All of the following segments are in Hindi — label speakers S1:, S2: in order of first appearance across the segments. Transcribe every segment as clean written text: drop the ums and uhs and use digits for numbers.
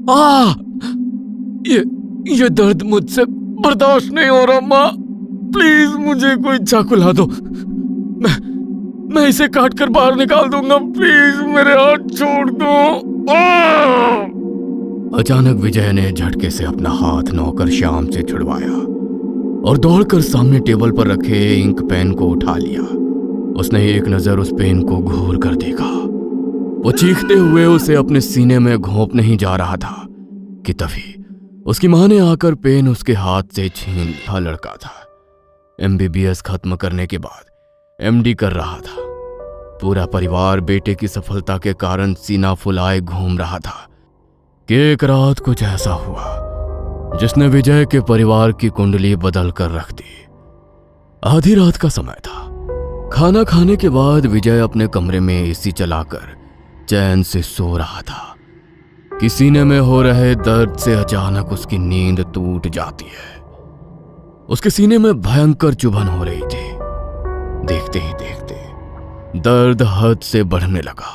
S1: आ! ये दर्द मुझसे बर्दाश्त नहीं हो रहा। माँ, प्लीज मुझे कोई चाकू ला दो। मैं इसे काट कर बाहर निकाल दूंगा। प्लीज मेरे हाथ छोड़ दो। अचानक विजय ने झटके से अपना हाथ नौकर श्याम से छुड़वाया और दौड़कर सामने टेबल पर रखे इंक पेन को उठा लिया। उसने एक नजर उस पेन को घूर कर देखा। वो चीखते हुए उसे अपने सीने में घोंपने ही जा रहा था कि तभी उसकी मां ने आकर पेन उसके हाथ से छीन लिया। लड़का था, MBBS खत्म करने के बाद MD कर रहा था। पूरा परिवार बेटे की सफलता के कारण सीना फुलाए घूम रहा था कि एक रात कुछ ऐसा हुआ जिसने विजय के परिवार की कुंडली बदल कर रख दी। आधी रात का समय था। खाना खाने के बाद विजय अपने कमरे में AC चलाकर चैन से सो रहा था कि सीने में हो रहे दर्द से अचानक उसकी नींद टूट जाती है। उसके सीने में भयंकर चुभन हो रही थी। देखते ही देखते दर्द हद से बढ़ने लगा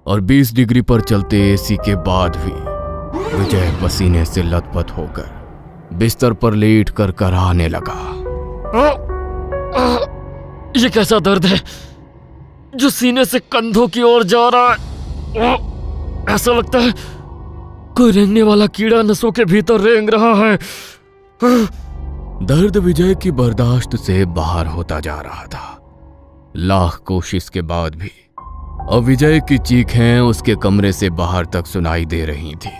S1: और 20 डिग्री पर चलते AC के बाद भी विजय पसीने से लथपथ होकर बिस्तर पर लेट कर कराहने लगा। ये कैसा दर्द है जो सीने से कंधों की ओर जा रहा है? ऐसा लगता है कोई रेंगने वाला कीड़ा नसों के भीतर रेंग रहा है। दर्द विजय की बर्दाश्त से बाहर होता जा रहा था। लाख कोशिश के बाद भी अब विजय की चीखें उसके कमरे से बाहर तक सुनाई दे रही थी।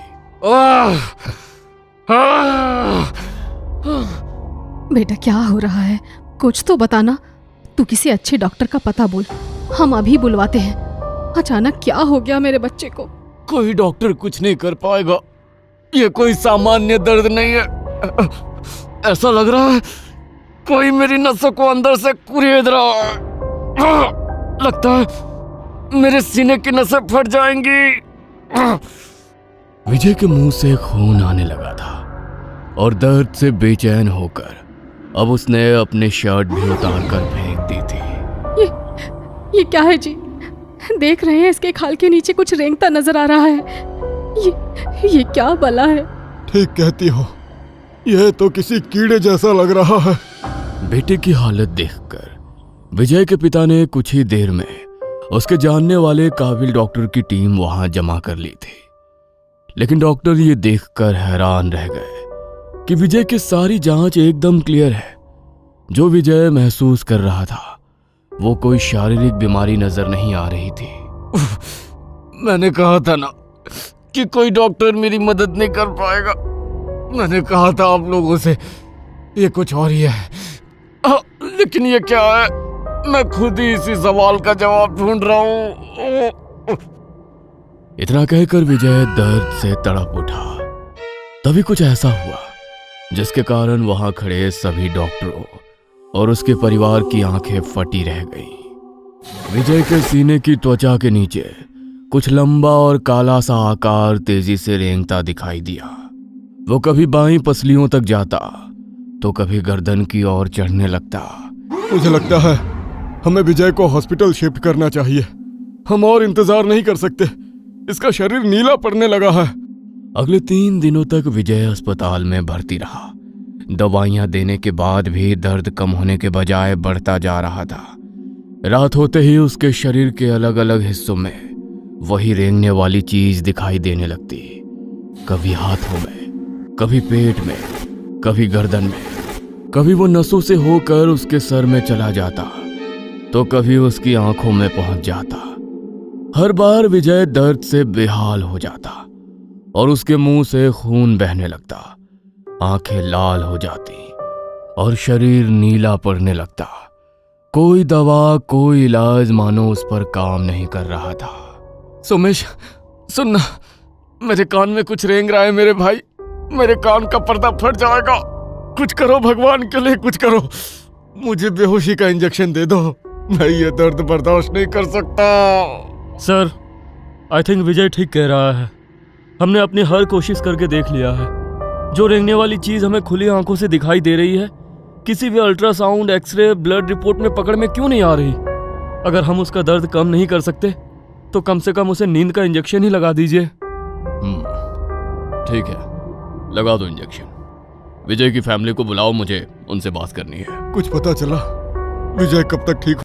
S2: बेटा क्या हो रहा है? कुछ तो बताना। तू किसी अच्छे डॉक्टर का पता बोल, हम अभी बुलवाते हैं। अचानक क्या हो गया मेरे बच्चे को?
S1: कोई डॉक्टर कुछ नहीं कर पाएगा। ये कोई सामान्य दर्द नहीं है। ऐसा लग रहा है कोई मेरी नसों को अंदर से कुरेद रहा है। लगता है मेरे सीने की नसें फट जाएंगी। विजय के मुंह से खून आने लगा था और दर्द से बेचैन होकर अब उसने अपने शर्ट भी उतार कर फेंक दी थी।
S2: ये क्या है जी? देख रहे हैं इसके खाल के नीचे कुछ रेंगता नजर आ रहा है। ये क्या बला है?
S3: ठीक कहती हो, यह तो किसी कीड़े जैसा लग रहा है।
S1: बेटे की हालत देखकर विजय के पिता ने कुछ ही देर में उसके जानने वाले काबिल डॉक्टर की टीम वहां जमा कर ली थी। लेकिन डॉक्टर ये देखकर हैरान रह गए कि विजय की सारी जांच एकदम क्लियर है। जो विजय महसूस कर रहा था वो कोई शारीरिक बीमारी नजर नहीं आ रही थी। मैंने कहा था ना कि कोई डॉक्टर मेरी मदद नहीं कर पाएगा। मैंने कहा था आप लोगों से ये कुछ और ही है। लेकिन ये क्या है? मैं खुद ही इसी सवाल का जवाब ढूंढ रहा हूं। इतना कहकर विजय दर्द से तड़प उठा। तभी कुछ ऐसा हुआ जिसके कारण वहां खड़े सभी डॉक्टरों और उसके परिवार की आंखें फटी रह गईं। विजय के सीने की त्वचा के नीचे कुछ लंबा और काला सा आकार तेजी से रेंगता दिखाई दिया। वो कभी बाईं पसलियों तक जाता तो कभी गर्दन की ओर चढ़ने लगता।
S3: मुझे लगता है हमें विजय को हॉस्पिटल शिफ्ट करना चाहिए। हम और इंतजार नहीं कर सकते। इसका शरीर नीला पड़ने लगा है।
S1: अगले 3 दिनों तक विजय अस्पताल में भर्ती रहा। दवाइयां देने के बाद भी दर्द कम होने के बजाय बढ़ता जा रहा था। रात होते ही उसके शरीर के अलग अलग हिस्सों में वही रेंगने वाली चीज दिखाई देने लगती। कभी हाथों में, कभी पेट में, कभी गर्दन में, कभी वो नसों से होकर उसके सर में चला जाता तो कभी उसकी आंखों में पहुंच जाता। हर बार विजय दर्द से बेहाल हो जाता और उसके मुंह से खून बहने लगता। आंखें लाल हो जाती और शरीर नीला पड़ने लगता। कोई दवा, कोई इलाज मानो उस पर काम नहीं कर रहा था। सोमेश, सुनना, मेरे कान में कुछ रेंग रहा है मेरे भाई। मेरे कान का पर्दा फट जाएगा। कुछ करो भगवान के लिए, कुछ करो। मुझे बेहोशी का इंजेक्शन दे दो। मैं ये दर्द बर्दाश्त नहीं कर सकता।
S4: सर, आई थिंक विजय ठीक कह रहा है। हमने अपनी हर कोशिश करके देख लिया है। जो रेंगने वाली चीज हमें खुली आंखों से दिखाई दे रही है, किसी भी अल्ट्रासाउंड, एक्सरे, ब्लड रिपोर्ट में पकड़ में क्यों नहीं आ रही? अगर हम उसका दर्द कम नहीं कर सकते तो कम से कम उसे नींद का इंजेक्शन ही लगा दीजिए।
S1: ठीक है, लगा दो इंजेक्शन। विजय की फैमिली को बुलाओ, मुझे उनसे बात करनी है।
S3: कुछ पता चला विजय कब तक ठीक